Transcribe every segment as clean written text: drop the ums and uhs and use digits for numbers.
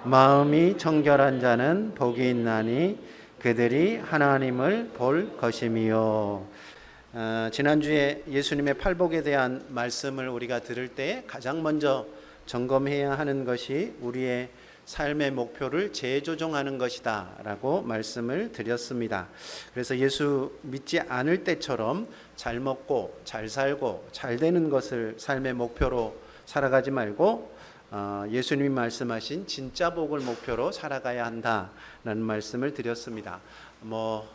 마음이 정결한 자는 복이 있나니 그들이 하나님을 볼 것임이요. 지난주에 예수님의 팔복에 대한 말씀을 우리가 들을 때 가장 먼저 점검해야 하는 것이 우리의 삶의 목표를 재조정하는 것이다 라고 말씀을 드렸습니다. 그래서 예수 믿지 않을 때처럼 잘 먹고 잘 살고 잘 되는 것을 삶의 목표로 살아가지 말고 예수님이 말씀하신 진짜 복을 목표로 살아가야 한다라는 말씀을 드렸습니다.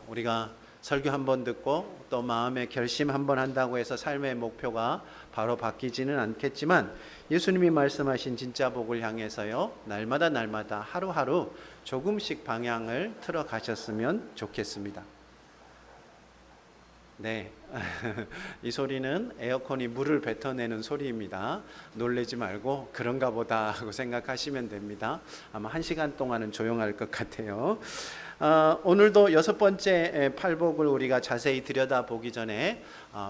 우리가 설교 한번 듣고 또 마음의 결심 한번 한다고 해서 삶의 목표가 바로 바뀌지는 않겠지만 예수님이 말씀하신 진짜 복을 향해서요, 날마다 하루하루 조금씩 방향을 틀어 가셨으면 좋겠습니다. 네, 이 소리는 에어컨이 물을 뱉어내는 소리입니다. 놀라지 말고 그런가 보다 하고 생각하시면 됩니다. 아마 1시간 동안은 조용할 것 같아요. 오늘도 6번째 팔복을 우리가 자세히 들여다보기 전에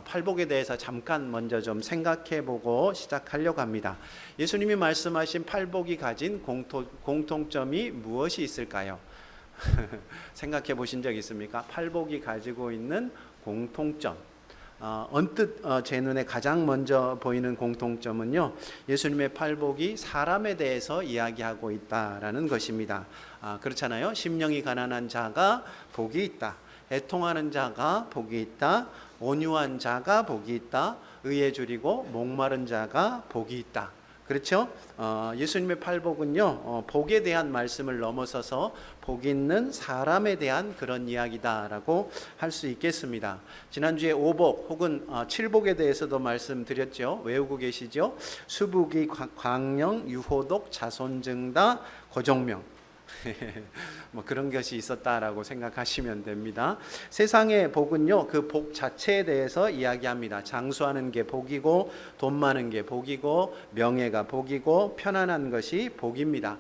팔복에 대해서 잠깐 먼저 좀 생각해보고 시작하려고 합니다. 예수님이 말씀하신 팔복이 가진 공통점이 무엇이 있을까요? 생각해 보신 적 있습니까? 팔복이 가지고 있는 공통점. 언뜻 제 눈에 가장 먼저 보이는 공통점은요, 예수님의 팔복이 사람에 대해서 이야기하고 있다라는 것입니다. 그렇잖아요. 심령이 가난한 자가 복이 있다. 애통하는 자가 복이 있다. 온유한 자가 복이 있다. 의에 줄이고 목마른 자가 복이 있다. 그렇죠? 예수님의 팔복은요, 복에 대한 말씀을 넘어서서 복 있는 사람에 대한 그런 이야기다라고 할 수 있겠습니다. 지난주에 오복 혹은 칠복에 대해서도 말씀드렸죠. 외우고 계시죠? 수부기, 광령, 유호독, 자손증다, 고종명. 그런 것이 있었다라고 생각하시면 됩니다. 세상의 복은요, 그 복 자체에 대해서 이야기합니다. 장수하는 게 복이고, 돈 많은 게 복이고, 명예가 복이고, 편안한 것이 복입니다.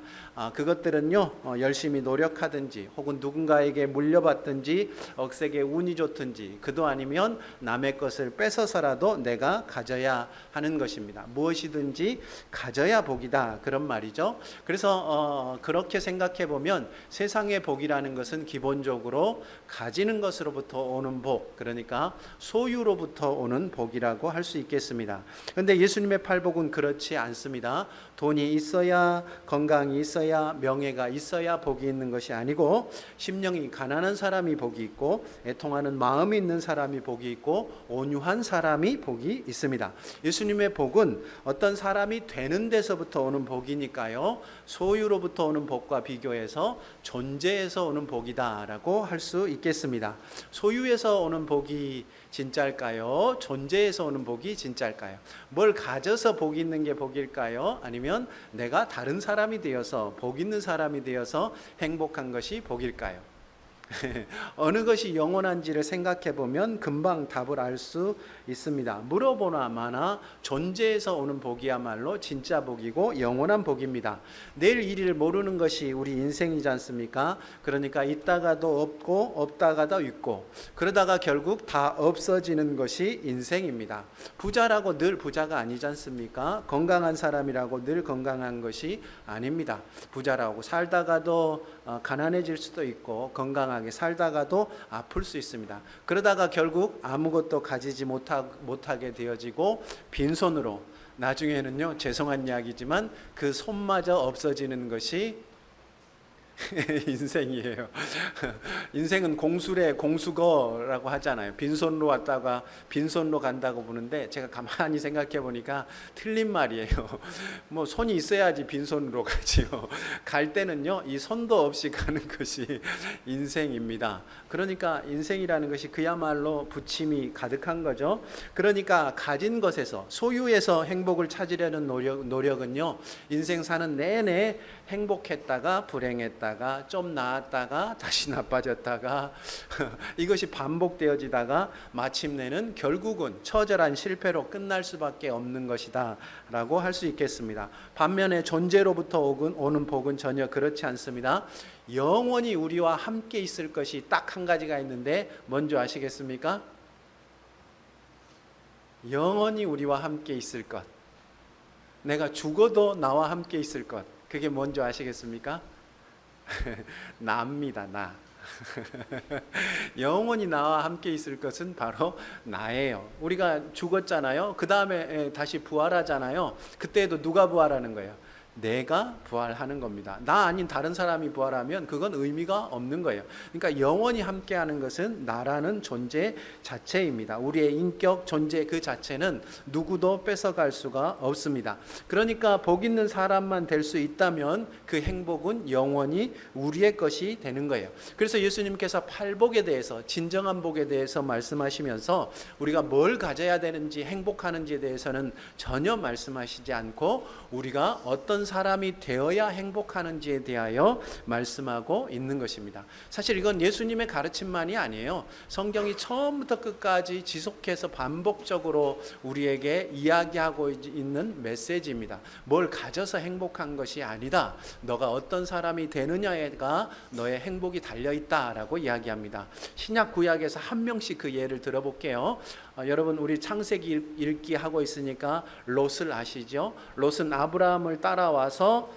그것들은요, 열심히 노력하든지 혹은 누군가에게 물려받든지 억세게 운이 좋든지 그도 아니면 남의 것을 뺏어서라도 내가 가져야 하는 것입니다. 무엇이든지 가져야 복이다, 그런 말이죠. 그래서 그렇게 생각해 보면 세상의 복이라는 것은 기본적으로 가지는 것으로부터 오는 복, 그러니까 소유로부터 오는 복이라고 할 수 있겠습니다. 그런데 예수님의 팔복은 그렇지 않습니다. 돈이 있어야, 건강이 있어야, 명예가 있어야 복이 있는 것이 아니고, 심령이 가난한 사람이 복이 있고, 애통하는 마음이 있는 사람이 복이 있고, 온유한 사람이 복이 있습니다. 예수님의 복은 어떤 사람이 되는 데서부터 오는 복이니까요, 소유로부터 오는 복과 비교해서 존재에서 오는 복이다라고 할 수 있겠습니다. 소유에서 오는 복이 진짜일까요? 존재에서 오는 복이 진짜일까요? 뭘 가져서 복 있는 게 복일까요? 아니면 내가 다른 사람이 되어서 복 있는 사람이 되어서 행복한 것이 복일까요? 어느 것이 영원한지를 생각해 보면 금방 답을 알 수 있습니다. 물어보나 마나 존재에서 오는 복이야말로 진짜 복이고 영원한 복입니다. 내일 일을 모르는 것이 우리 인생이지 않습니까? 그러니까 있다가도 없고 없다가도 있고 그러다가 결국 다 없어지는 것이 인생입니다. 부자라고 늘 부자가 아니지 않습니까? 건강한 사람이라고 늘 건강한 것이 아닙니다. 부자라고 살다가도 가난해질 수도 있고 건강하게 살다가도 아플 수 있습니다. 그러다가 결국 아무것도 가지지 못하게 되어지고 빈손으로 나중에는요, 죄송한 이야기지만 그 손마저 없어지는 것이 인생이에요. 인생은 공수래 공수거라고 하잖아요. 빈손으로 왔다가 빈손으로 간다고 보는데 제가 가만히 생각해 보니까 틀린 말이에요. 손이 있어야지 빈손으로 가지요. 갈 때는요, 이 손도 없이 가는 것이 인생입니다. 그러니까 인생이라는 것이 그야말로 부침이 가득한 거죠. 그러니까 가진 것에서, 소유에서 행복을 찾으려는 노력은요, 인생 사는 내내 행복했다가 불행했다가 좀 나았다가 다시 나빠졌다가 이것이 반복되어지다가 마침내는 결국은 처절한 실패로 끝날 수밖에 없는 것이다 라고 할 수 있겠습니다. 반면에 존재로부터 오는 복은 전혀 그렇지 않습니다. 영원히 우리와 함께 있을 것이 딱 한 가지가 있는데 뭔지 아시겠습니까? 영원히 우리와 함께 있을 것. 내가 죽어도 나와 함께 있을 것. 그게 뭔지 아시겠습니까? 나입니다. 나. 영원히 나와 함께 있을 것은 바로 나예요. 우리가 죽었잖아요. 그 다음에 다시 부활하잖아요. 그때도 누가 부활하는 거예요? 내가 부활하는 겁니다. 나 아닌 다른 사람이 부활하면 그건 의미가 없는 거예요. 그러니까 영원히 함께하는 것은 나라는 존재 자체입니다. 우리의 인격 존재 그 자체는 누구도 뺏어갈 수가 없습니다. 그러니까 복 있는 사람만 될 수 있다면 그 행복은 영원히 우리의 것이 되는 거예요. 그래서 예수님께서 팔복에 대해서, 진정한 복에 대해서 말씀하시면서 우리가 뭘 가져야 되는지, 행복하는지에 대해서는 전혀 말씀하시지 않고 우리가 어떤 사람이 되어야 행복하는지에 대하여 말씀하고 있는 것입니다. 사실 이건 예수님의 가르침만이 아니에요. 성경이 처음부터 끝까지 지속해서 반복적으로 우리에게 이야기하고 있는 메시지입니다. 뭘 가져서 행복한 것이 아니다. 너가 어떤 사람이 되느냐에가 너의 행복이 달려있다라고 이야기합니다. 신약 구약에서 한 명씩 그 예를 들어볼게요. 여러분 우리 창세기 읽기 하고 있으니까 롯을 아시죠? 롯은 아브라함을 따라와서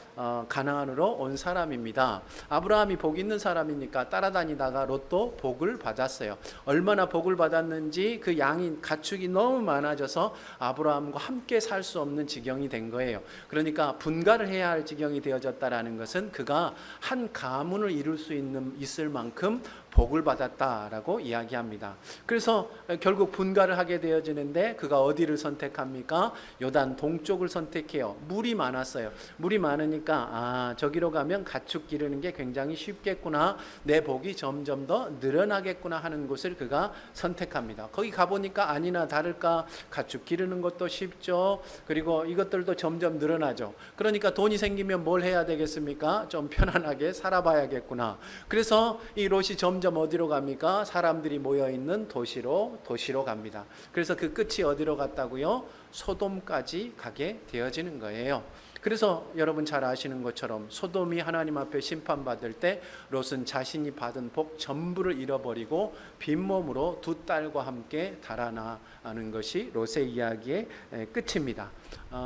가나안으로 온 사람입니다. 아브라함이 복 있는 사람이니까 따라다니다가 롯도 복을 받았어요. 얼마나 복을 받았는지 그 양이 가축이 너무 많아져서 아브라함과 함께 살 수 없는 지경이 된 거예요. 그러니까 분가를 해야 할 지경이 되어졌다라는 것은 그가 한 가문을 이룰 수 있을 만큼 복을 받았다라고 이야기합니다. 그래서 결국 분가를 하게 되어지는데 그가 어디를 선택합니까? 요단 동쪽을 선택해요. 물이 많았어요. 물이 많으니까 저기로 가면 가축 기르는 게 굉장히 쉽겠구나, 내 복이 점점 더 늘어나겠구나 하는 곳을 그가 선택합니다. 거기 가보니까 아니나 다를까 가축 기르는 것도 쉽죠. 그리고 이것들도 점점 늘어나죠. 그러니까 돈이 생기면 뭘 해야 되겠습니까? 좀 편안하게 살아봐야겠구나. 그래서 이 롯이 점점 어디로 갑니까? 사람들이 모여있는 도시로 갑니다. 그래서 그 끝이 어디로 갔다고요? 소돔까지 가게 되어지는 거예요. 그래서 여러분 잘 아시는 것처럼 소돔이 하나님 앞에 심판받을 때 롯은 자신이 받은 복 전부를 잃어버리고 빈몸으로 두 딸과 함께 달아나는 것이 롯의 이야기의 끝입니다.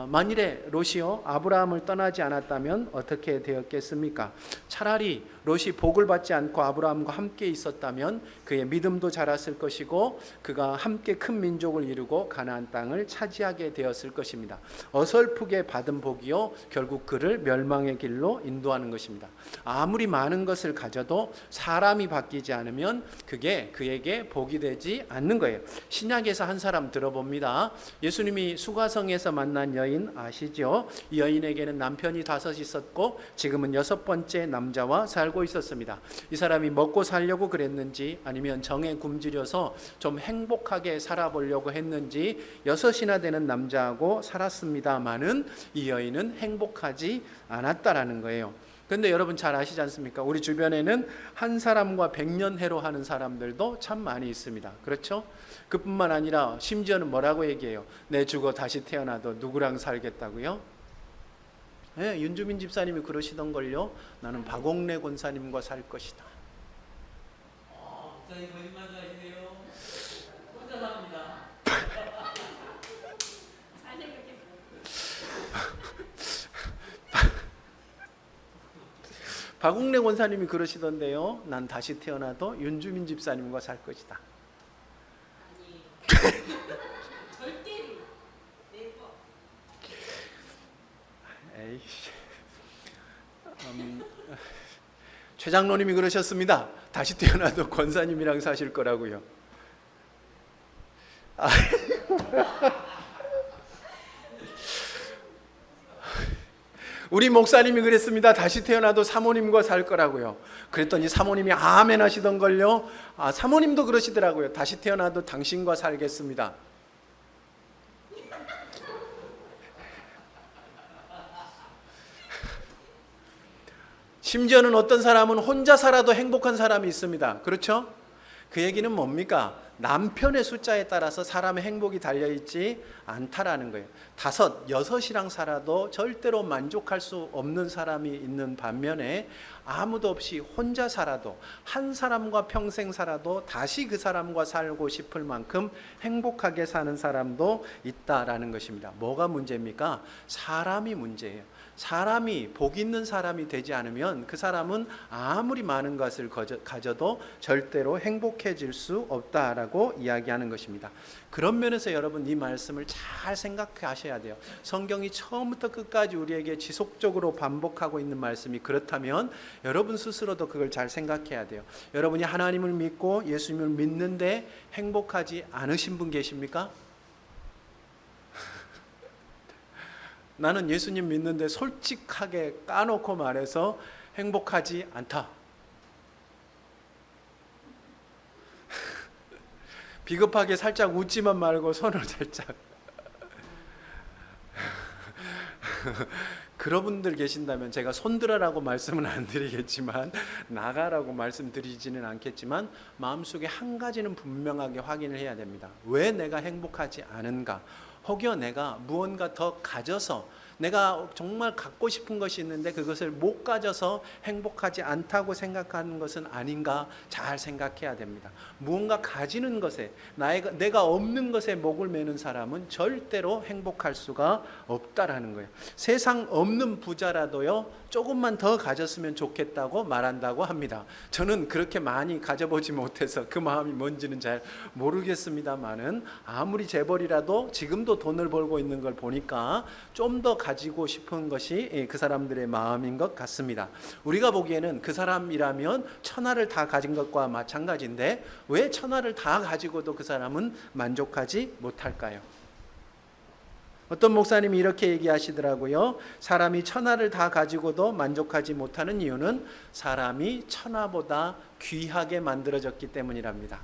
만일에 롯이요 아브라함을 떠나지 않았다면 어떻게 되었겠습니까? 차라리 롯이 복을 받지 않고 아브라함과 함께 있었다면 그의 믿음도 자랐을 것이고 그가 함께 큰 민족을 이루고 가나안 땅을 차지하게 되었을 것입니다. 어설프게 받은 복이요 결국 그를 멸망의 길로 인도하는 것입니다. 아무리 많은 것을 가져도 사람이 바뀌지 않으면 그게 그에게 복이 되지 않는 거예요. 신약에서 한 사람 들어봅니다. 예수님이 수가성에서 만난 여인 아시죠? 이 여인에게는 남편이 5 있었고 지금은 6번째 남자와 살고 있었습니다. 이 사람이 먹고 살려고 그랬는지 아니면 정에 굶주려서 좀 행복하게 살아보려고 했는지 6이나 되는 남자하고 살았습니다마는 이 여인은 행복하지 않았다라는 거예요. 그런데 여러분 잘 아시지 않습니까? 우리 주변에는 한 사람과 100년 해로 하는 사람들도 참 많이 있습니다. 그렇죠? 그뿐만 아니라 심지어는 뭐라고 얘기해요? 내 죽어 다시 태어나도 누구랑 살겠다고요? 네, 윤주민 집사님이 그러시던걸요. 나는 박옥래 권사님과 살 것이다. 목사님 거짓말 하시네요. 혼자 삽니다. 잘 생각했어요. 박옥래 권사님이 그러시던데요. 난 다시 태어나도 윤주민 집사님과 살 것이다. 절대로 내꺼. 에이씨. 최 장로님이 그러셨습니다. 다시 태어나도 권사님이랑 사실 거라고요. 우리 목사님이 그랬습니다. 다시 태어나도 사모님과 살 거라고요. 그랬더니 사모님이 아멘 하시던걸요. 사모님도 그러시더라고요. 다시 태어나도 당신과 살겠습니다. 심지어는 어떤 사람은 혼자 살아도 행복한 사람이 있습니다. 그렇죠? 그 얘기는 뭡니까? 남편의 숫자에 따라서 사람의 행복이 달려있지 않다라는 거예요. 5, 6이랑 살아도 절대로 만족할 수 없는 사람이 있는 반면에 아무도 없이 혼자 살아도, 한 사람과 평생 살아도 다시 그 사람과 살고 싶을 만큼 행복하게 사는 사람도 있다라는 것입니다. 뭐가 문제입니까? 사람이 문제예요. 사람이 복 있는 사람이 되지 않으면 그 사람은 아무리 많은 것을 가져도 절대로 행복해질 수 없다라고 이야기하는 것입니다. 그런 면에서 여러분 이 말씀을 잘 생각하셔야 돼요. 성경이 처음부터 끝까지 우리에게 지속적으로 반복하고 있는 말씀이 그렇다면 여러분 스스로도 그걸 잘 생각해야 돼요. 여러분이 하나님을 믿고 예수님을 믿는데 행복하지 않으신 분 계십니까? 나는 예수님 믿는데 솔직하게 까놓고 말해서 행복하지 않다. 비겁하게 살짝 웃지만 말고 손을 살짝. 그런 분들 계신다면 제가 손들어라고 말씀은 안 드리겠지만, 나가라고 말씀드리지는 않겠지만, 마음속에 한 가지는 분명하게 확인을 해야 됩니다. 왜 내가 행복하지 않은가? 혹여 내가 무언가 더 가져서, 내가 정말 갖고 싶은 것이 있는데 그것을 못 가져서 행복하지 않다고 생각하는 것은 아닌가 잘 생각해야 됩니다. 무언가 가지는 것에, 내가 없는 것에 목을 매는 사람은 절대로 행복할 수가 없다라는 거예요. 세상 없는 부자라도요, 조금만 더 가졌으면 좋겠다고 말한다고 합니다. 저는 그렇게 많이 가져보지 못해서 그 마음이 뭔지는 잘 모르겠습니다만은, 아무리 재벌이라도 지금도 돈을 벌고 있는 걸 보니까 좀 더 가지고 싶은 것이 그 사람들의 마음인 것 같습니다. 우리가 보기에는 그 사람이라면 천하를 다 가진 것과 마찬가지인데 왜 천하를 다 가지고도 그 사람은 만족하지 못할까요? 어떤 목사님이 이렇게 얘기하시더라고요. 사람이 천하를 다 가지고도 만족하지 못하는 이유는 사람이 천하보다 귀하게 만들어졌기 때문이랍니다.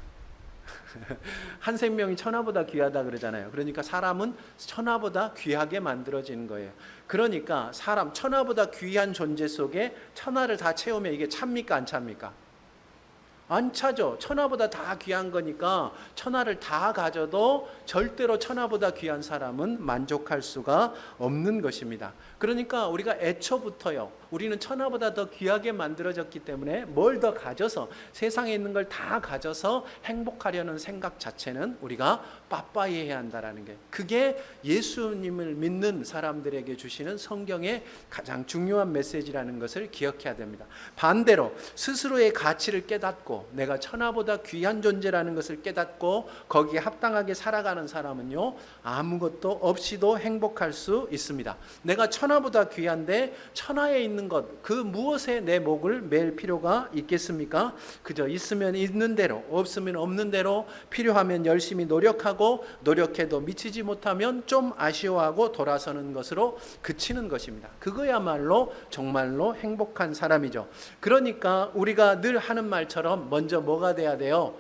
한 생명이 천하보다 귀하다 그러잖아요. 그러니까 사람은 천하보다 귀하게 만들어지는 거예요. 그러니까 사람, 천하보다 귀한 존재 속에 천하를 다 채우면 이게 찹니까 안 찹니까? 안 차죠. 천하보다 다 귀한 거니까 천하를 다 가져도 절대로 천하보다 귀한 사람은 만족할 수가 없는 것입니다. 그러니까 우리가 애초부터요, 우리는 천하보다 더 귀하게 만들어졌기 때문에 뭘 더 가져서, 세상에 있는 걸 다 가져서 행복하려는 생각 자체는 우리가 빠빠이 해야 한다라는 게, 그게 예수님을 믿는 사람들에게 주시는 성경의 가장 중요한 메시지라는 것을 기억해야 됩니다. 반대로 스스로의 가치를 깨닫고 내가 천하보다 귀한 존재라는 것을 깨닫고 거기에 합당하게 살아가는 사람은요, 아무것도 없이도 행복할 수 있습니다. 내가 천하보다 귀한데 천하에 있는 것, 그 무엇에 내 목을 맬 필요가 있겠습니까? 그저 있으면 있는 대로, 없으면 없는 대로, 필요하면 열심히 노력하고, 노력해도 미치지 못하면 좀 아쉬워하고 돌아서는 것으로 그치는 것입니다. 그거야말로 정말로 행복한 사람이죠. 그러니까 우리가 늘 하는 말처럼 먼저 뭐가 돼야 돼요?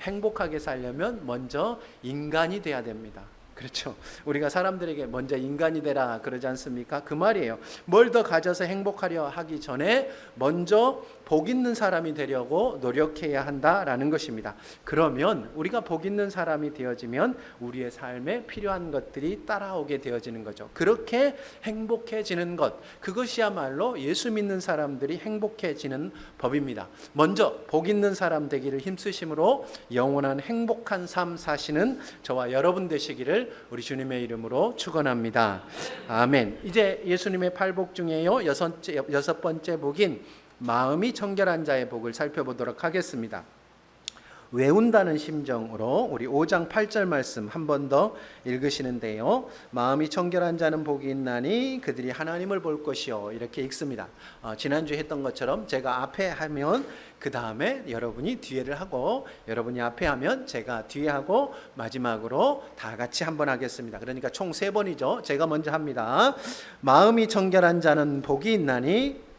행복하게 살려면 먼저 인간이 돼야 됩니다. 그렇죠. 우리가 사람들에게 먼저 인간이 되라 그러지 않습니까? 그 말이에요. 뭘 더 가져서 행복하려 하기 전에 먼저 복 있는 사람이 되려고 노력해야 한다라는 것입니다. 그러면 우리가 복 있는 사람이 되어지면 우리의 삶에 필요한 것들이 따라오게 되어지는 거죠. 그렇게 행복해지는 것, 그것이야말로 예수 믿는 사람들이 행복해지는 법입니다. 먼저 복 있는 사람 되기를 힘쓰심으로 영원한 행복한 삶 사시는 저와 여러분 되시기를 우리 주님의 이름으로 축원합니다. 아멘. 이제 예수님의 팔복 중에요, 여섯 번째 복인 마음이 청결한 자의 복을 살펴보도록 하겠습니다. 외운다는 심정으로 우리 5장 8절 말씀 한 번 더 읽으시는데요. 마음이 청결한 자는 복이 있나니 그들이 하나님을 볼 것이요, 이렇게 읽습니다. 지난주에 했던 것처럼 제가 앞에 하면 그 다음에 여러분이 뒤에를 하고, 여러분이 앞에 하면 제가 뒤에 하고, 마지막으로 다 같이 한번 하겠습니다. 그러니까 총 3번이죠. 제가 먼저 합니다. 마음이 청결한 자는 복이 있나니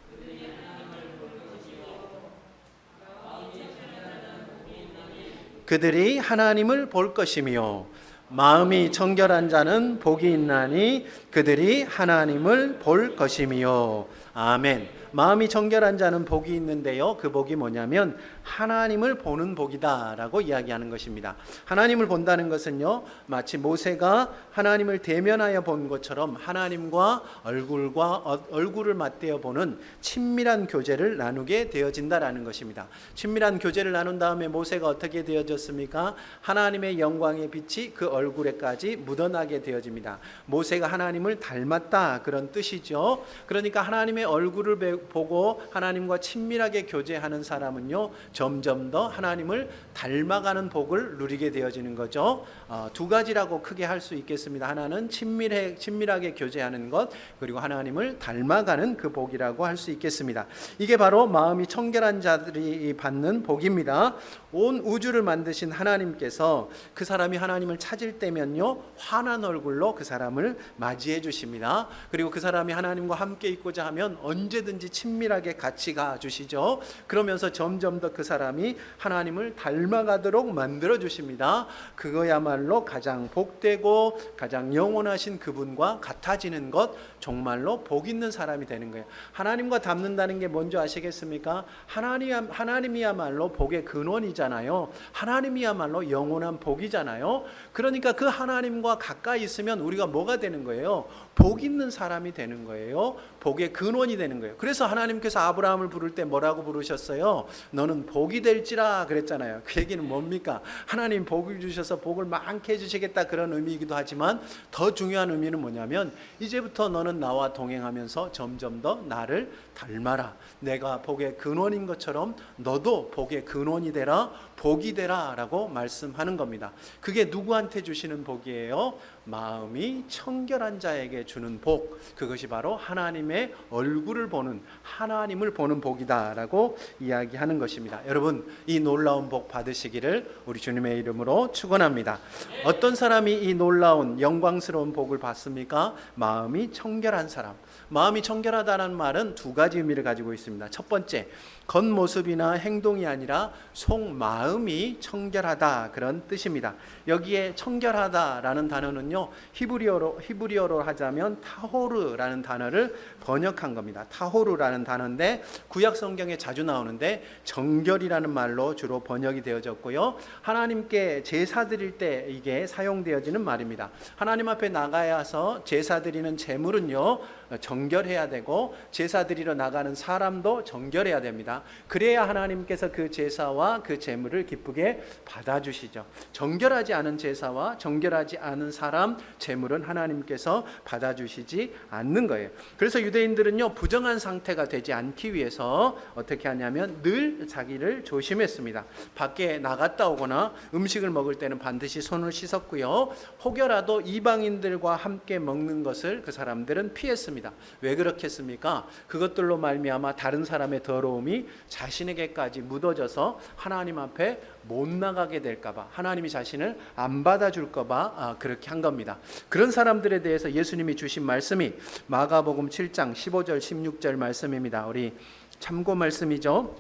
그들이 하나님을 볼 것이며, 마음이 청결한 자는 복이 있나니 그들이 하나님을 볼 것이며. 아멘. 마음이 정결한 자는 복이 있는데요. 그 복이 뭐냐면 하나님을 보는 복이다라고 이야기하는 것입니다. 하나님을 본다는 것은요, 마치 모세가 하나님을 대면하여 본 것처럼 하나님과 얼굴을 맞대어 보는 친밀한 교제를 나누게 되어진다라는 것입니다. 친밀한 교제를 나눈 다음에 모세가 어떻게 되어졌습니까? 하나님의 영광의 빛이 그 얼굴에까지 묻어나게 되어집니다. 모세가 하나님을 닮았다, 그런 뜻이죠. 그러니까 하나님의 얼굴을 보고 하나님과 친밀하게 교제하는 사람은요, 점점 더 하나님을 닮아가는 복을 누리게 되어지는 거죠. 두 가지라고 크게 할 수 있겠습니다. 하나는 친밀하게 교제하는 것, 그리고 하나님을 닮아가는 그 복이라고 할 수 있겠습니다. 이게 바로 마음이 청결한 자들이 받는 복입니다. 온 우주를 만드신 하나님께서 그 사람이 하나님을 찾을 때면요, 환한 얼굴로 그 사람을 맞이해 주십니다. 그리고 그 사람이 하나님과 함께 있고자 하면 언제든지 친밀하게 같이 가 주시죠. 그러면서 점점 더 그 사람이 하나님을 닮아가도록 만들어 주십니다. 그거야말로 가장 복되고 가장 영원하신 그분과 같아지는 것, 정말로 복 있는 사람이 되는 거예요. 하나님과 닮는다는 게 뭔지 아시겠습니까? 하나님이야말로 복의 근원이잖아요. 하나님이야말로 영원한 복이잖아요. 그러니까 그 하나님과 가까이 있으면 우리가 뭐가 되는 거예요? 복 있는 사람이 되는 거예요. 복의 근원이 되는 거예요. 그래서 하나님께서 아브라함을 부를 때 뭐라고 부르셨어요? 너는 복이 될지라 그랬잖아요. 그 얘기는 뭡니까? 하나님 복을 주셔서 복을 많게 해주시겠다, 그런 의미이기도 하지만 더 중요한 의미는 뭐냐면 이제부터 너는 나와 동행하면서 점점 더 나를 닮아라. 내가 복의 근원인 것처럼 너도 복의 근원이 되라, 복이 되라 라고 말씀하는 겁니다. 그게 누구한테 주시는 복이에요? 마음이 청결한 자에게 주는 복, 그것이 바로 하나님의 얼굴을 보는, 하나님을 보는 복이다라고 이야기하는 것입니다. 여러분, 이 놀라운 복 받으시기를 우리 주님의 이름으로 축원합니다. 어떤 사람이 이 놀라운 영광스러운 복을 받습니까? 마음이 청결한 사람. 마음이 청결하다는 말은 두 가지 의미를 가지고 있습니다. 첫 번째, 겉모습이나 행동이 아니라 속마음이 청결하다, 그런 뜻입니다. 여기에 청결하다라는 단어는요, 히브리어로 하자면 타호르라는 단어를 번역한 겁니다. 타호르라는 단어인데 구약 성경에 자주 나오는데 정결이라는 말로 주로 번역이 되어졌고요. 하나님께 제사 드릴 때 이게 사용되어지는 말입니다. 하나님 앞에 나가서 제사 드리는 제물은요, 정결해야 되고 제사 드리러 나가는 사람도 정결해야 됩니다. 그래야 하나님께서 그 제사와 그 제물을 기쁘게 받아주시죠. 정결하지 않은 제사와 정결하지 않은 사람, 제물은 하나님께서 받아주시지 않는 거예요. 그래서 유대인들은요, 부정한 상태가 되지 않기 위해서 어떻게 하냐면 늘 자기를 조심했습니다. 밖에 나갔다 오거나 음식을 먹을 때는 반드시 손을 씻었고요. 혹여라도 이방인들과 함께 먹는 것을 그 사람들은 피했습니다. 왜 그렇겠습니까? 그것들로 말미암아 다른 사람의 더러움이 자신에게까지 묻어져서 하나님 앞에 못 나가게 될까봐, 하나님이 자신을 안 받아줄까봐 그렇게 한 겁니다. 그런 사람들에 대해서 예수님이 주신 말씀이 마가복음 7장 15절 16절 말씀입니다. 우리 참고 말씀이죠.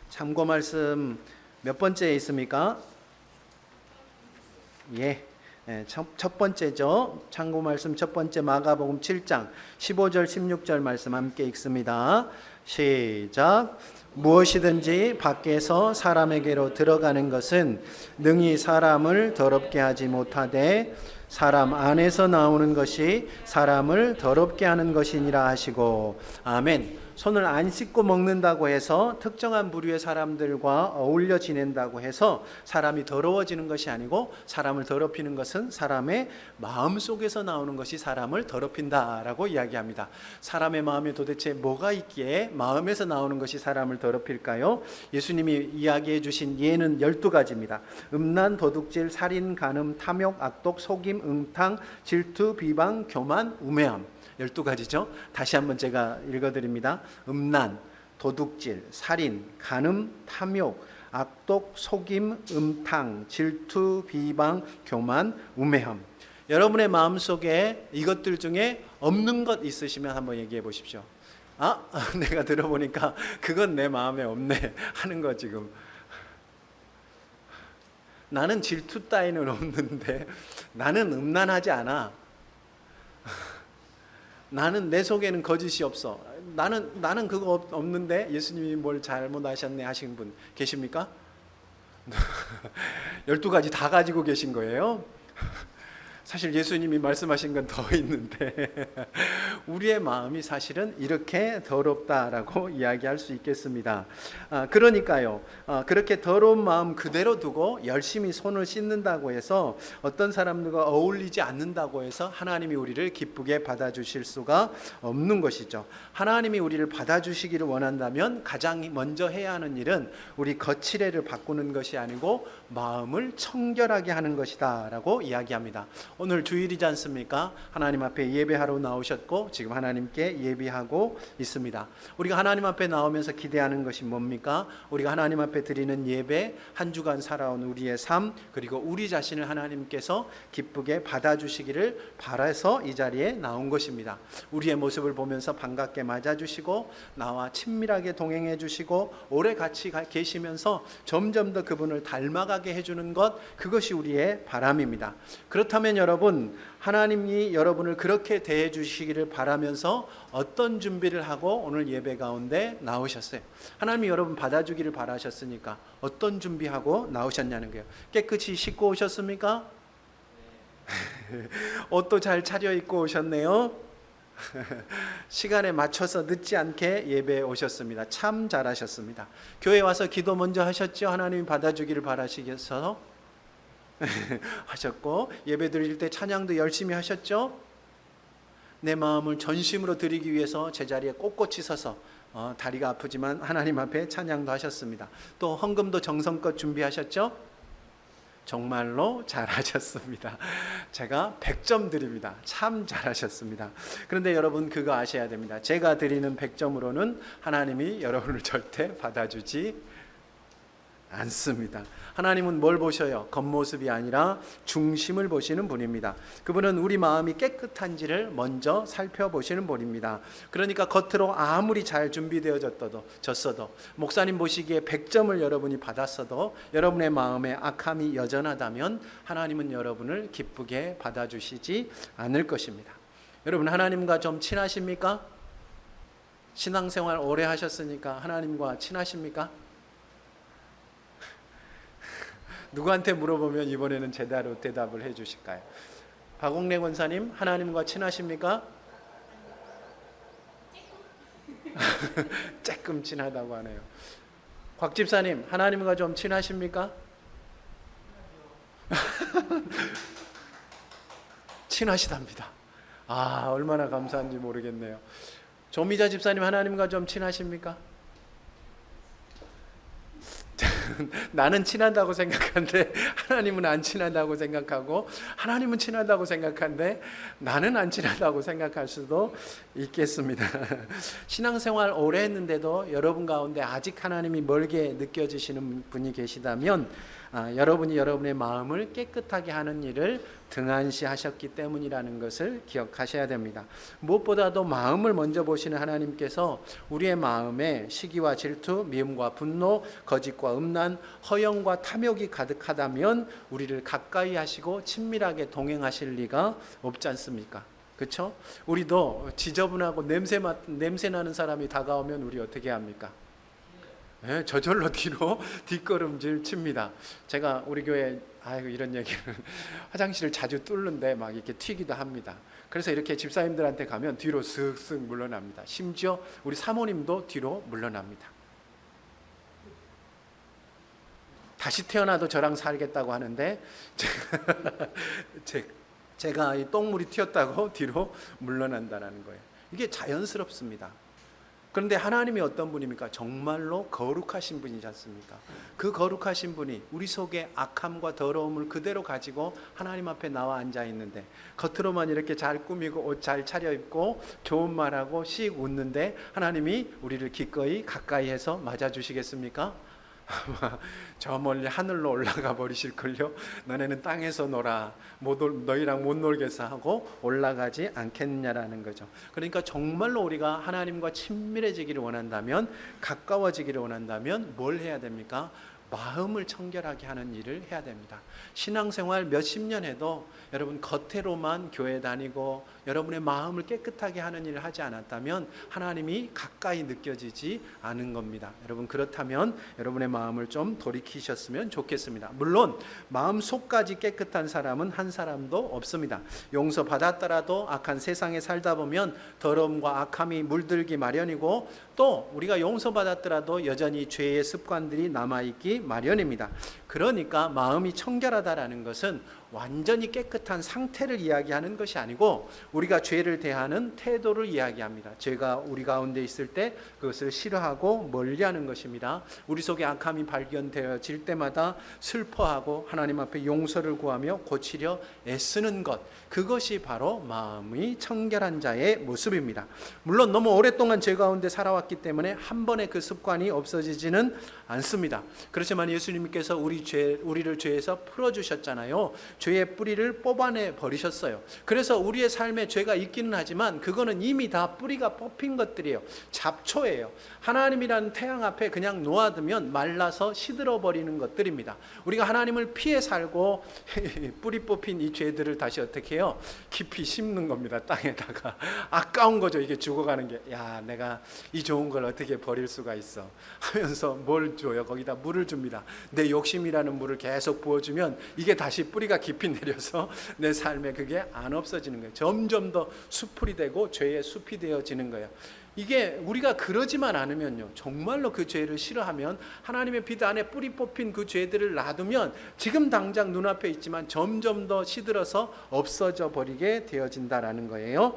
참고 말씀 몇 번째에 있습니까? 첫 번째죠. 참고 말씀 첫 번째, 마가복음 7장 15절 16절 말씀 함께 읽습니다. 시작. 무엇이든지 밖에서 사람에게로 들어가는 것은 능히 사람을 더럽게 하지 못하되 사람 안에서 나오는 것이 사람을 더럽게 하는 것이니라 하시고. 아멘. 손을 안 씻고 먹는다고 해서 특정한 부류의 사람들과 어울려 지낸다고 해서 사람이 더러워지는 것이 아니고, 사람을 더럽히는 것은 사람의 마음속에서 나오는 것이 사람을 더럽힌다라고 이야기합니다. 사람의 마음에 도대체 뭐가 있기에 마음에서 나오는 것이 사람을 더럽힐까요? 예수님이 이야기해 주신 예는 12가지입니다. 음란, 도둑질, 살인, 간음, 탐욕, 악독, 속임, 음탕, 질투, 비방, 교만, 우매함. 12가지죠. 다시 한번 제가 읽어드립니다. 음란, 도둑질, 살인, 간음, 탐욕, 악독, 속임, 음탕, 질투, 비방, 교만, 우매함. 여러분의 마음속에 이것들 중에 없는 것 있으시면 한번 얘기해 보십시오. 내가 들어보니까 그건 내 마음에 없네 하는 거. 지금 나는 질투 따위는 없는데, 나는 음란하지 않아, 나는 내 속에는 거짓이 없어, 나는 그거 없는데 예수님이 뭘 잘못하셨네 하신 분 계십니까? 12가지 다 가지고 계신 거예요. 사실 예수님이 말씀하신 건 더 있는데 우리의 마음이 사실은 이렇게 더럽다라고 이야기할 수 있겠습니다. 그러니까요, 그렇게 더러운 마음 그대로 두고 열심히 손을 씻는다고 해서 어떤 사람들과 어울리지 않는다고 해서 하나님이 우리를 기쁘게 받아주실 수가 없는 것이죠. 하나님이 우리를 받아주시기를 원한다면 가장 먼저 해야 하는 일은 우리 거칠애를 바꾸는 것이 아니고 마음을 청결하게 하는 것이다 라고 이야기합니다. 오늘 주일이지 않습니까? 하나님 앞에 예배하러 나오셨고 지금 하나님께 예배하고 있습니다. 우리가 하나님 앞에 나오면서 기대하는 것이 뭡니까? 우리가 하나님 앞에 드리는 예배, 한 주간 살아온 우리의 삶, 그리고 우리 자신을 하나님께서 기쁘게 받아주시기를 바라서 이 자리에 나온 것입니다. 우리의 모습을 보면서 반갑게 맞아주시고 나와 친밀하게 동행해 주시고 오래 같이 계시면서 점점 더 그분을 닮아가게 해주는 것, 그것이 우리의 바람입니다. 그렇다면 여러분, 하나님이 여러분을 그렇게 대해 주시기를 바라면서 어떤 준비를 하고 오늘 예배 가운데 나오셨어요? 하나님이 여러분 받아주기를 바라셨으니까 어떤 준비하고 나오셨냐는 거예요. 깨끗이 씻고 오셨습니까? 옷도 잘 차려입고 오셨네요. 시간에 맞춰서 늦지 않게 예배에 오셨습니다. 참 잘하셨습니다. 교회 와서 기도 먼저 하셨죠? 하나님이 받아주기를 바라시겠어서 하셨고, 예배 드릴 때 찬양도 열심히 하셨죠? 내 마음을 전심으로 드리기 위해서 제자리에 꼿꼿이 서서 다리가 아프지만 하나님 앞에 찬양도 하셨습니다. 또 헌금도 정성껏 준비하셨죠? 정말로 잘하셨습니다. 제가 100점 드립니다. 참 잘하셨습니다. 그런데 여러분 그거 아셔야 됩니다. 제가 드리는 100점으로는 하나님이 여러분을 절대 받아주지 않습니다. 하나님은 뭘 보셔요? 겉모습이 아니라 중심을 보시는 분입니다. 그분은 우리 마음이 깨끗한지를 먼저 살펴보시는 분입니다. 그러니까 겉으로 아무리 잘 준비되어졌어도 목사님 보시기에 100점을 여러분이 받았어도 여러분의 마음에 악함이 여전하다면 하나님은 여러분을 기쁘게 받아주시지 않을 것입니다. 여러분 하나님과 좀 친하십니까? 신앙생활 오래 하셨으니까 하나님과 친하십니까? 누구한테 물어보면 이번에는 제대로 대답을 해 주실까요? 박옥래 권사님, 하나님과 친하십니까? 조금 친하다고 하네요. 곽 집사님, 하나님과 좀 친하십니까? 친하시답니다. 얼마나 감사한지 모르겠네요. 조미자 집사님, 하나님과 좀 친하십니까? 나는 친하다고 생각하는데 하나님은 안 친하다고 생각하고, 하나님은 친하다고 생각하는데 나는 안 친하다고 생각할 수도 있겠습니다. 신앙생활 오래 했는데도 여러분 가운데 아직 하나님이 멀게 느껴지시는 분이 계시다면 여러분이 여러분의 마음을 깨끗하게 하는 일을 등한시하셨기 때문이라는 것을 기억하셔야 됩니다. 무엇보다도 마음을 먼저 보시는 하나님께서 우리의 마음에 시기와 질투, 미움과 분노, 거짓과 음란, 허영과 탐욕이 가득하다면 우리를 가까이 하시고 친밀하게 동행하실 리가 없지 않습니까? 그렇죠? 우리도 지저분하고 냄새 나는 사람이 다가오면 우리 어떻게 합니까? 네, 저절로 뒤로 뒷걸음질 칩니다. 제가 우리 교회 이런 얘기는 화장실을 자주 뚫는데 막 이렇게 튀기도 합니다. 그래서 이렇게 집사님들한테 가면 뒤로 슥슥 물러납니다. 심지어 우리 사모님도 뒤로 물러납니다. 다시 태어나도 저랑 살겠다고 하는데 제가 이 똥물이 튀었다고 뒤로 물러난다는 거예요. 이게 자연스럽습니다. 그런데 하나님이 어떤 분입니까? 정말로 거룩하신 분이지 않습니까? 그 거룩하신 분이 우리 속에 악함과 더러움을 그대로 가지고 하나님 앞에 나와 앉아 있는데, 겉으로만 이렇게 잘 꾸미고 옷 잘 차려입고 좋은 말하고 씩 웃는데 하나님이 우리를 기꺼이 가까이 해서 맞아주시겠습니까? 저 멀리 하늘로 올라가 버리실걸요. 너네는 땅에서 놀아, 너희랑 못 놀겠어 하고 올라가지 않겠느냐라는 거죠. 그러니까 정말로 우리가 하나님과 친밀해지기를 원한다면, 가까워지기를 원한다면 뭘 해야 됩니까? 마음을 청결하게 하는 일을 해야 됩니다. 신앙생활 몇십 년 해도 여러분 겉으로만 교회 다니고 여러분의 마음을 깨끗하게 하는 일을 하지 않았다면 하나님이 가까이 느껴지지 않은 겁니다. 여러분 그렇다면 여러분의 마음을 좀 돌이키셨으면 좋겠습니다. 물론 마음속까지 깨끗한 사람은 한 사람도 없습니다. 용서받았더라도 악한 세상에 살다 보면 더러움과 악함이 물들기 마련이고, 또 우리가 용서받았더라도 여전히 죄의 습관들이 남아있기 마련입니다. 그러니까 마음이 청결하다라는 것은 완전히 깨끗한 상태를 이야기하는 것이 아니고 우리가 죄를 대하는 태도를 이야기합니다. 죄가 우리 가운데 있을 때 그것을 싫어하고 멀리하는 것입니다. 우리 속에 악함이 발견되어질 때마다 슬퍼하고 하나님 앞에 용서를 구하며 고치려 애쓰는 것, 그것이 바로 마음이 청결한 자의 모습입니다. 물론 너무 오랫동안 죄 가운데 살아왔기 때문에 한 번에 그 습관이 없어지지는 않습니다. 그렇지만 예수님께서 우리를 죄에서 풀어주셨잖아요. 죄의 뿌리를 뽑아내 버리셨어요. 그래서 우리의 삶에 죄가 있기는 하지만 그거는 이미 다 뿌리가 뽑힌 것들이에요. 잡초예요. 하나님이라는 태양 앞에 그냥 놓아두면 말라서 시들어 버리는 것들입니다. 우리가 하나님을 피해 살고 뿌리 뽑힌 이 죄들을 다시 어떻게 해요? 깊이 심는 겁니다. 땅에다가. 아까운 거죠. 이게 죽어가는 게. 야, 내가 이 좋은 걸 어떻게 버릴 수가 있어 하면서 뭘 줘요? 거기다 물을 줍니다. 내 욕심이라는 물을 계속 부어주면 이게 다시 뿌리가 깊이 내려서 내 삶에 그게 안 없어지는 거예요. 점점 더 수풀이 되고 죄의 숲이 되어지는 거예요. 이게 우리가 그러지만 않으면요, 정말로 그 죄를 싫어하면 하나님의 빛 안에 뿌리 뽑힌 그 죄들을 놔두면 지금 당장 눈앞에 있지만 점점 더 시들어서 없어져 버리게 되어진다라는 거예요.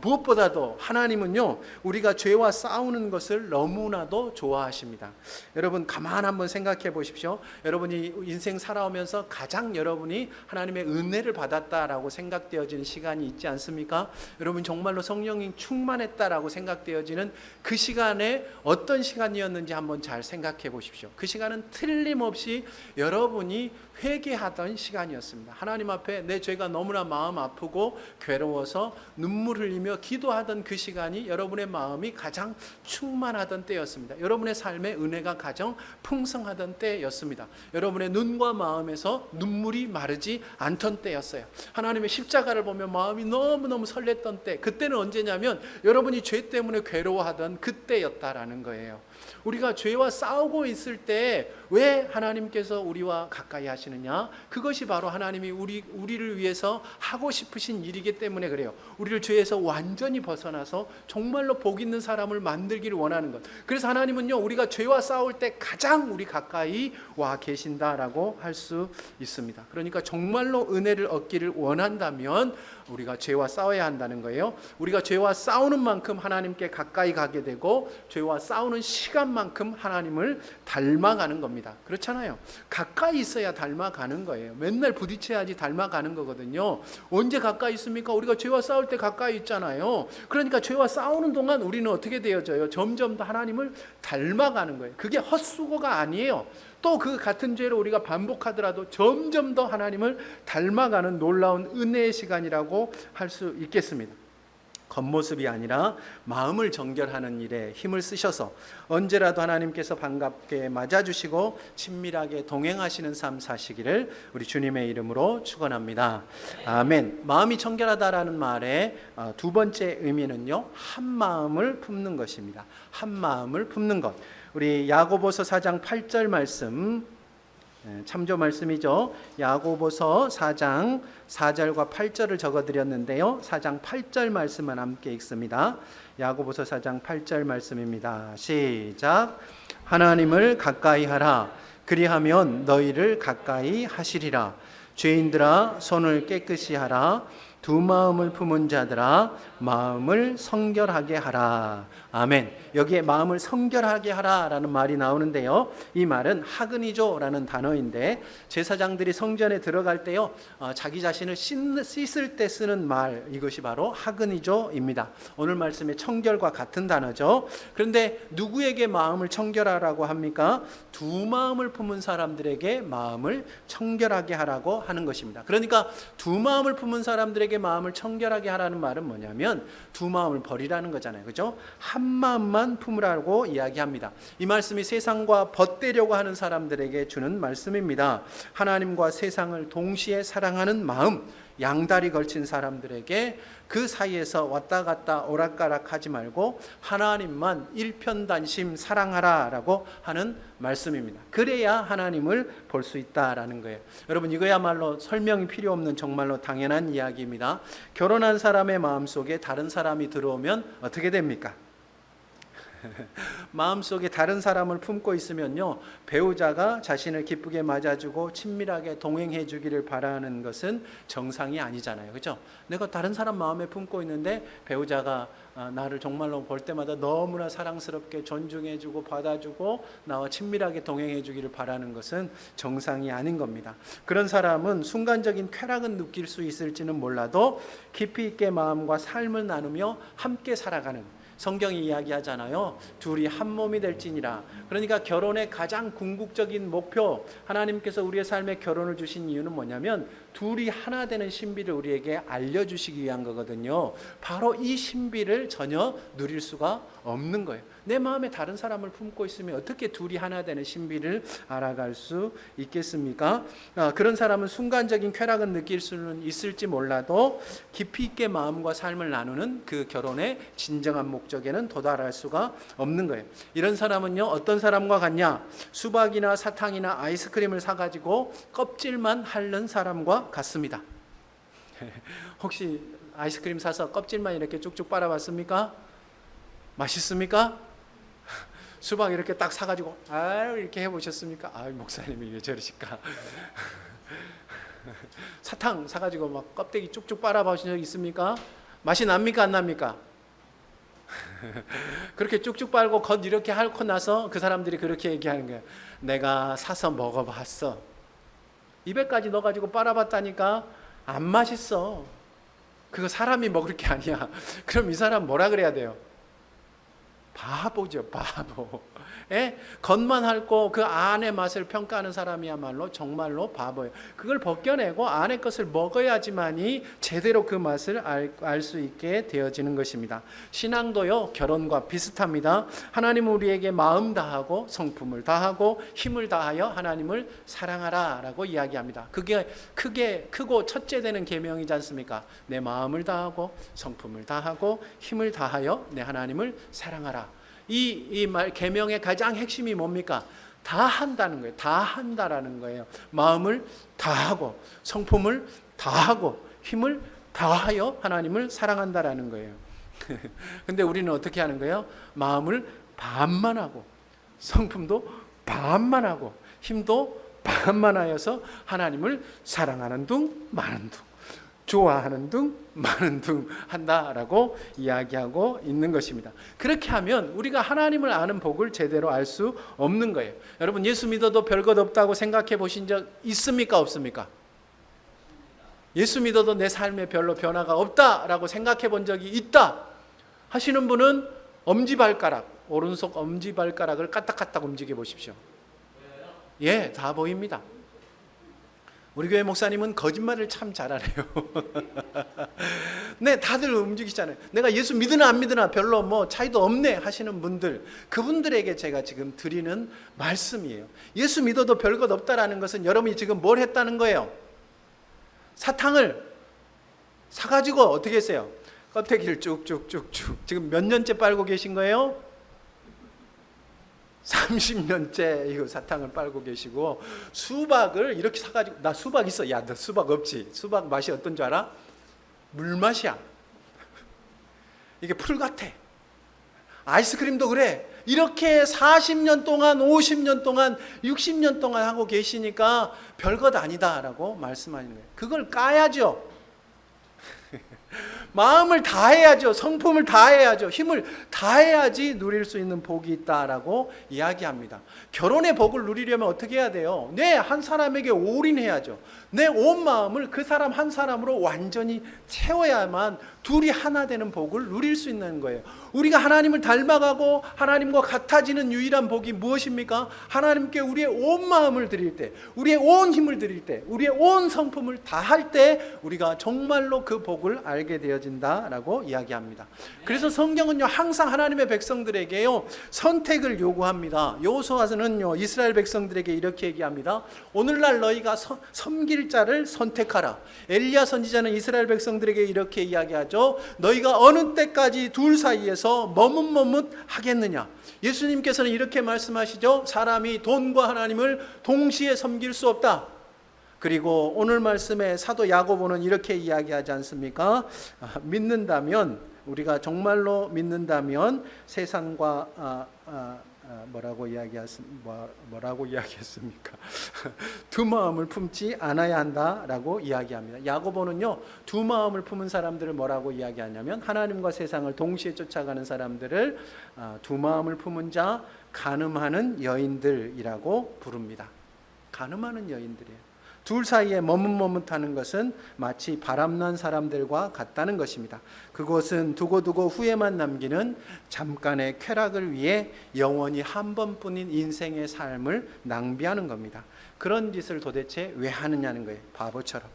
무엇보다도 하나님은요, 우리가 죄와 싸우는 것을 너무나도 좋아하십니다. 여러분 가만 한번 생각해 보십시오. 여러분이 인생 살아오면서 가장 여러분이 하나님의 은혜를 받았다라고 생각되어지는 시간이 있지 않습니까? 여러분 정말로 성령이 충만했다라고 생각되어지는 그 시간에 어떤 시간이었는지 한번 잘 생각해 보십시오. 그 시간은 틀림없이 여러분이 회개하던 시간이었습니다. 하나님 앞에 내 죄가 너무나 마음 아프고 괴로워서 눈물 흘리며 기도하던 그 시간이 여러분의 마음이 가장 충만하던 때였습니다. 여러분의 삶의 은혜가 가장 풍성하던 때였습니다. 여러분의 눈과 마음에서 눈물이 마르지 않던 때였어요. 하나님의 십자가를 보며 마음이 너무너무 설렜던 때, 그때는 언제냐면 여러분이 죄 때문에 괴로워하던 그때였다라는 거예요. 우리가 죄와 싸우고 있을 때 왜 하나님께서 우리와 가까이 하시느냐? 그것이 바로 하나님이 우리를 위해서 하고 싶으신 일이기 때문에 그래요. 우리를 죄에서 완전히 벗어나서 정말로 복 있는 사람을 만들기를 원하는 것. 그래서 하나님은요, 우리가 죄와 싸울 때 가장 우리 가까이 와 계신다라고 할 수 있습니다. 그러니까 정말로 은혜를 얻기를 원한다면 우리가 죄와 싸워야 한다는 거예요. 우리가 죄와 싸우는 만큼 하나님께 가까이 가게 되고 죄와 싸우는 시간만큼 하나님을 닮아가는 겁니다. 그렇잖아요. 가까이 있어야 닮아가는 거예요. 맨날 부딪혀야지 닮아가는 거거든요. 언제 가까이 있습니까? 우리가 죄와 싸울 때 가까이 있잖아요. 그러니까 죄와 싸우는 동안 우리는 어떻게 되어져요? 점점 더 하나님을 닮아가는 거예요. 그게 헛수고가 아니에요. 또 그 같은 죄를 우리가 반복하더라도 점점 더 하나님을 닮아가는 놀라운 은혜의 시간이라고 할 수 있겠습니다. 겉모습이 아니라 마음을 정결하는 일에 힘을 쓰셔서 언제라도 하나님께서 반갑게 맞아주시고 친밀하게 동행하시는 삶 사시기를 우리 주님의 이름으로 축원합니다. 아멘. 마음이 청결하다라는 말의 두 번째 의미는요, 한 마음을 품는 것입니다. 한 마음을 품는 것. 우리 야고보서 4장 8절 말씀, 참조 말씀이죠. 야고보서 4장 4절과 8절을 적어드렸는데요. 4장 8절 말씀만 함께 읽습니다. 야고보서 4장 8절 말씀입니다. 시작. 하나님을 가까이 하라. 그리하면 너희를 가까이 하시리라. 죄인들아 손을 깨끗이 하라. 두 마음을 품은 자들아 마음을 성결하게 하라. 아멘. 여기에 마음을 성결하게 하라라는 말이 나오는데요. 이 말은 하그니조라는 단어인데 제사장들이 성전에 들어갈 때요, 자기 자신을 씻을 때 쓰는 말, 이것이 바로 하그니조입니다. 오늘 말씀의 청결과 같은 단어죠. 그런데 누구에게 마음을 청결하라고 합니까? 두 마음을 품은 사람들에게 마음을 청결하게 하라고 하는 것입니다. 그러니까 두 마음을 품은 사람들에게 사람에게 마음을 청결하게 하라는 말은 뭐냐면 두 마음을 버리라는 거잖아요. 그죠? 한 마음만 품으라고 이야기합니다. 이 말씀이 세상과 벗되려고 하는 사람들에게 주는 말씀입니다. 하나님과 세상을 동시에 사랑하는 마음, 양다리 걸친 사람들에게 그 사이에서 왔다 갔다 오락가락 하지 말고 하나님만 일편단심 사랑하라라고 하는 말씀입니다. 그래야 하나님을 볼 수 있다라는 거예요. 여러분, 이거야말로 설명이 필요 없는 정말로 당연한 이야기입니다. 결혼한 사람의 마음속에 다른 사람이 들어오면 어떻게 됩니까? 마음속에 다른 사람을 품고 있으면요, 배우자가 자신을 기쁘게 맞아주고 친밀하게 동행해 주기를 바라는 것은 정상이 아니잖아요. 그렇죠? 내가 다른 사람 마음에 품고 있는데 배우자가 나를 정말로 볼 때마다 너무나 사랑스럽게 존중해 주고 받아주고 나와 친밀하게 동행해 주기를 바라는 것은 정상이 아닌 겁니다. 그런 사람은 순간적인 쾌락은 느낄 수 있을지는 몰라도 깊이 있게 마음과 삶을 나누며 함께 살아가는, 성경이 이야기하잖아요. 둘이 한 몸이 될지니라. 그러니까 결혼의 가장 궁극적인 목표, 하나님께서 우리의 삶에 결혼을 주신 이유는 뭐냐면 둘이 하나 되는 신비를 우리에게 알려주시기 위한 거거든요. 바로 이 신비를 전혀 누릴 수가 없는 거예요. 내 마음에 다른 사람을 품고 있으면 어떻게 둘이 하나 되는 신비를 알아갈 수 있겠습니까? 그런 사람은 순간적인 쾌락은 느낄 수는 있을지 몰라도 깊이 있게 마음과 삶을 나누는 그 결혼의 진정한 목적에는 도달할 수가 없는 거예요. 이런 사람은요, 어떤 사람과 같냐? 수박이나 사탕이나 아이스크림을 사가지고 껍질만 핥는 사람과 같습니다. 혹시 아이스크림 사서 껍질만 이렇게 쭉쭉 빨아봤습니까? 맛있습니까? 수박 이렇게 딱 사가지고 이렇게 해보셨습니까? 목사님이 왜 저러실까? 사탕 사가지고 막 껍데기 쭉쭉 빨아보신 적 있습니까? 맛이 납니까 안 납니까? 그렇게 쭉쭉 빨고 겉 이렇게 핥고 나서 그 사람들이 그렇게 얘기하는 거예요. 내가 사서 먹어봤어. 입에까지 넣어가지고 빨아봤다니까 안 맛있어. 그거 사람이 먹을 게 아니야. 그럼 이 사람 뭐라 그래야 돼요? 바보죠, 바보. 겉만 핥고 그 안의 맛을 평가하는 사람이야말로 정말로 바보예요. 그걸 벗겨내고 안의 것을 먹어야지만이 제대로 그 맛을 알 수 있게 되어지는 것입니다. 신앙도요, 결혼과 비슷합니다. 하나님은 우리에게 마음 다하고 성품을 다하고 힘을 다하여 하나님을 사랑하라 라고 이야기합니다. 그게 크고 첫째 되는 계명이지 않습니까? 내 마음을 다하고 성품을 다하고 힘을 다하여 내 하나님을 사랑하라. 이 말 계명의 가장 핵심이 뭡니까? 다 한다는 거예요. 다 한다라는 거예요. 마음을 다하고 성품을 다하고 힘을 다하여 하나님을 사랑한다라는 거예요. 근데 우리는 어떻게 하는 거예요? 마음을 반만 하고 성품도 반만 하고 힘도 반만 하여서 하나님을 사랑하는 둥 마는 둥, 좋아하는 둥 많은 둥 한다라고 이야기하고 있는 것입니다. 그렇게 하면 우리가 하나님을 아는 복을 제대로 알 수 없는 거예요. 여러분, 예수 믿어도 별것 없다고 생각해 보신 적 있습니까 없습니까? 예수 믿어도 내 삶에 별로 변화가 없다라고 생각해 본 적이 있다 하시는 분은 엄지발가락, 오른손 엄지발가락을 까딱까딱 움직여 보십시오. 다 보입니다. 우리 교회 목사님은 거짓말을 참 잘하네요. 네, 다들 움직이잖아요. 내가 예수 믿으나 안 믿으나 별로 뭐 차이도 없네 하시는 분들, 그분들에게 제가 지금 드리는 말씀이에요. 예수 믿어도 별것 없다라는 것은 여러분이 지금 뭘 했다는 거예요? 사탕을 사가지고 어떻게 했어요? 껍데기를 쭉쭉쭉쭉 지금 몇 년째 빨고 계신 거예요? 30년째 이거 사탕을 빨고 계시고, 수박을 이렇게 사가지고, 나 수박 있어. 야, 너 수박 없지? 수박 맛이 어떤 줄 알아? 물맛이야. 이게 풀 같아. 아이스크림도 그래. 이렇게 40년 동안, 50년 동안, 60년 동안 하고 계시니까 별것 아니다라고 말씀하시는 거예요. 그걸 까야죠. 마음을 다해야죠. 성품을 다해야죠. 힘을 다해야지 누릴 수 있는 복이 있다라고 이야기합니다. 결혼의 복을 누리려면 어떻게 해야 돼요? 내 한 사람에게 올인해야죠. 내 온 마음을 그 사람 한 사람으로 완전히 채워야만 둘이 하나 되는 복을 누릴 수 있는 거예요. 우리가 하나님을 닮아가고 하나님과 같아지는 유일한 복이 무엇입니까? 하나님께 우리의 온 마음을 드릴 때, 우리의 온 힘을 드릴 때, 우리의 온 성품을 다할 때 우리가 정말로 그 복을 알게 되어진다라고 이야기합니다. 그래서 성경은요, 항상 하나님의 백성들에게요 선택을 요구합니다. 여호수아서는요 이스라엘 백성들에게 이렇게 얘기합니다. 오늘날 너희가 섬길 자를 선택하라. 엘리야 선지자는 이스라엘 백성들에게 이렇게 이야기하죠. 너희가 어느 때까지 둘 사이에서 머뭇머뭇하겠느냐. 예수님께서는 이렇게 말씀하시죠. 사람이 돈과 하나님을 동시에 섬길 수 없다. 그리고 오늘 말씀에 사도 야고보는 이렇게 이야기하지 않습니까? 믿는다면, 우리가 정말로 믿는다면 세상과 뭐라고 이야기했습니까? 두 마음을 품지 않아야 한다라고 이야기합니다. 야고보는요, 두 마음을 품은 사람들을 뭐라고 이야기하냐면 하나님과 세상을 동시에 쫓아가는 사람들을 두 마음을 품은 자, 간음하는 여인들이라고 부릅니다. 간음하는 여인들이에요. 둘 사이에 머뭇머뭇하는 것은 마치 바람난 사람들과 같다는 것입니다. 그것은 두고두고 후회만 남기는 잠깐의 쾌락을 위해 영원히 한 번뿐인 인생의 삶을 낭비하는 겁니다. 그런 짓을 도대체 왜 하느냐는 거예요. 바보처럼.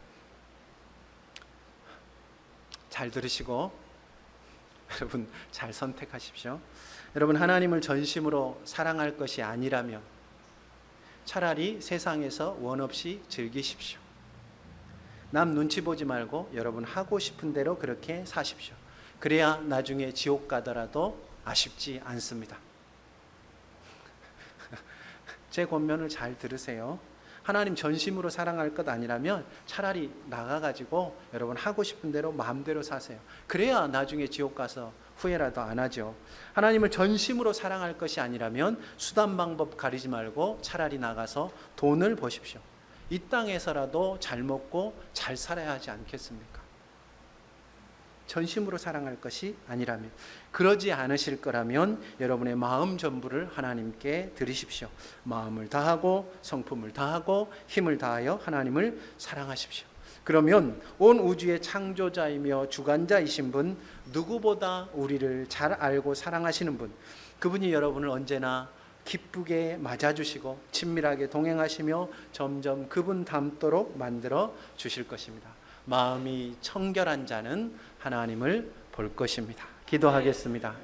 잘 들으시고 여러분 잘 선택하십시오. 여러분, 하나님을 전심으로 사랑할 것이 아니라면 차라리 세상에서 원 없이 즐기십시오. 남 눈치 보지 말고 여러분 하고 싶은 대로 그렇게 사십시오. 그래야 나중에 지옥 가더라도 아쉽지 않습니다. 제 권면을 잘 들으세요. 하나님 전심으로 사랑할 것 아니라면 차라리 나가가지고 여러분 하고 싶은 대로 마음대로 사세요. 그래야 나중에 지옥 가서 후회라도 안 하죠. 하나님을 전심으로 사랑할 것이 아니라면 수단 방법 가리지 말고 차라리 나가서 돈을 버십시오. 이 땅에서라도 잘 먹고 잘 살아야 하지 않겠습니까? 전심으로 사랑할 것이 아니라면. 그러지 않으실 거라면 여러분의 마음 전부를 하나님께 드리십시오. 마음을 다하고 성품을 다하고 힘을 다하여 하나님을 사랑하십시오. 그러면 온 우주의 창조자이며 주관자이신 분, 누구보다 우리를 잘 알고 사랑하시는 분, 그분이 여러분을 언제나 기쁘게 맞아주시고 친밀하게 동행하시며 점점 그분 닮도록 만들어 주실 것입니다. 마음이 청결한 자는 하나님을 볼 것입니다. 기도하겠습니다.